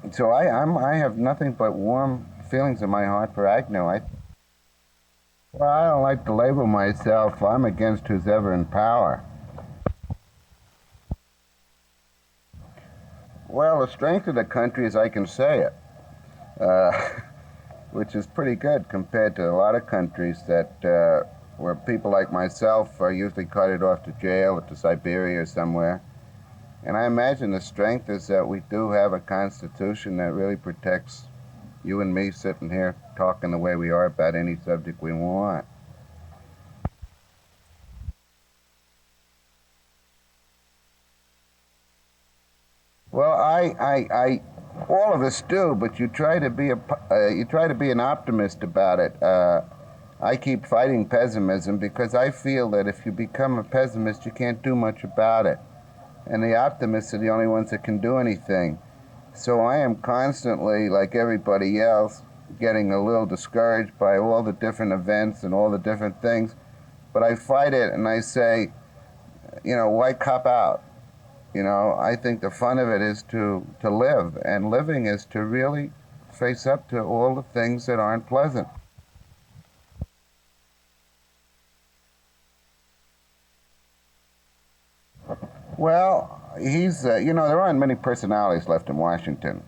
I have nothing but warm feelings in my heart for Agnew. Well, I don't like to label myself. I'm against who's ever in power. Well, the strength of the country is I can say it, which is pretty good compared to a lot of countries where people like myself are usually carted off to jail or to Siberia or somewhere. And I imagine the strength is that we do have a constitution that really protects you and me sitting here talking the way we are about any subject we want. Well, all of us do, but you try to be an optimist about it. I keep fighting pessimism because I feel that if you become a pessimist, you can't do much about it. And the optimists are the only ones that can do anything. So I am constantly, like everybody else, getting a little discouraged by all the different events and all the different things. But I fight it and I say, why cop out? I think the fun of it is to live, and living is to really face up to all the things that aren't pleasant. Well, there aren't many personalities left in Washington.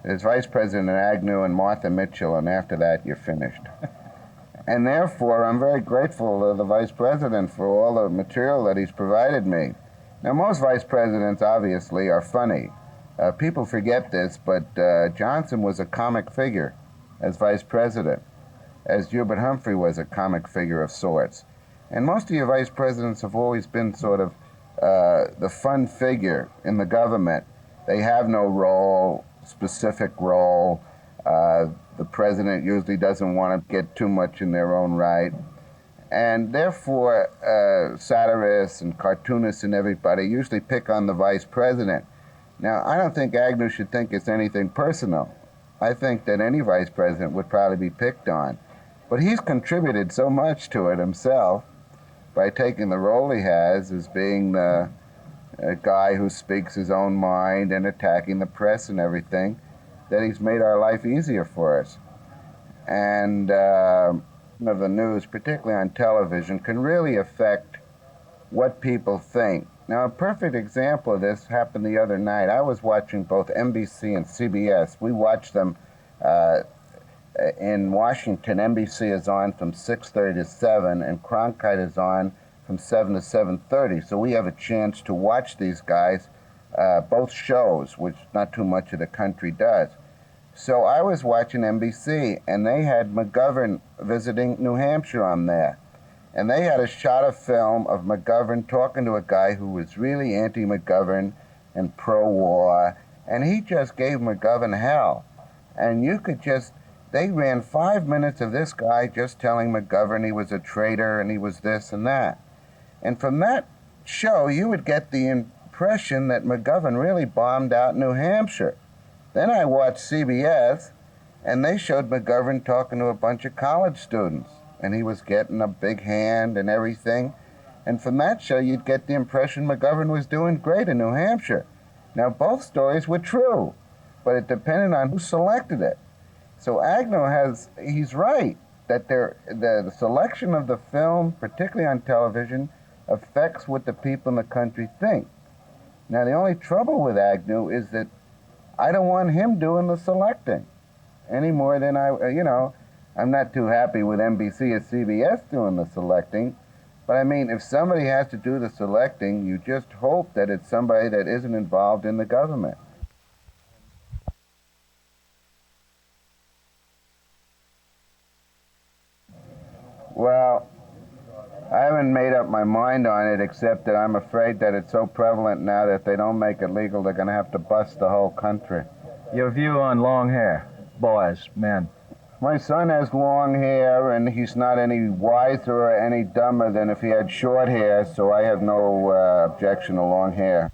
There's Vice President Agnew and Martha Mitchell, and after that, you're finished. And therefore, I'm very grateful to the Vice President for all the material that he's provided me. Now, most Vice Presidents, obviously, are funny. People forget this, but Johnson was a comic figure as Vice President, as Hubert Humphrey was a comic figure of sorts. And most of your Vice Presidents have always been sort of the fun figure in the government. They have no role, specific role. The president usually doesn't want to get too much in their own right. And therefore, satirists and cartoonists and everybody usually pick on the vice president. Now, I don't think Agnew should think it's anything personal. I think that any vice president would probably be picked on. But he's contributed so much to it himself by taking the role he has as being the guy who speaks his own mind and attacking the press and everything, that he's made our life easier for us. And the news, particularly on television, can really affect what people think. Now, a perfect example of this happened the other night. I was watching both NBC and CBS. We watch them in Washington. NBC is on from 6:30 to 7, and Cronkite is on from 7 to 7:30. So we have a chance to watch these guys, both shows, which not too much of the country does. So I was watching NBC, and they had McGovern visiting New Hampshire on there. And they had a shot of film of McGovern talking to a guy who was really anti-McGovern and pro-war, and he just gave McGovern hell. And they ran 5 minutes of this guy just telling McGovern he was a traitor and he was this and that. And from that show, you would get the impression that McGovern really bombed out New Hampshire. Then I watched CBS, and they showed McGovern talking to a bunch of college students, and he was getting a big hand and everything. And from that show, you'd get the impression McGovern was doing great in New Hampshire. Now, both stories were true, but it depended on who selected it. So he's right, that the selection of the film, particularly on television, affects what the people in the country think. Now, the only trouble with Agnew is that I don't want him doing the selecting any more than I'm not too happy with NBC or CBS doing the selecting. But I mean, if somebody has to do the selecting, you just hope that it's somebody that isn't involved in the government. Well, I haven't made up my mind on it, except that I'm afraid that it's so prevalent now that if they don't make it legal, they're going to have to bust the whole country. Your view on long hair, boys, men? My son has long hair, and he's not any wiser or any dumber than if he had short hair, so I have no objection to long hair.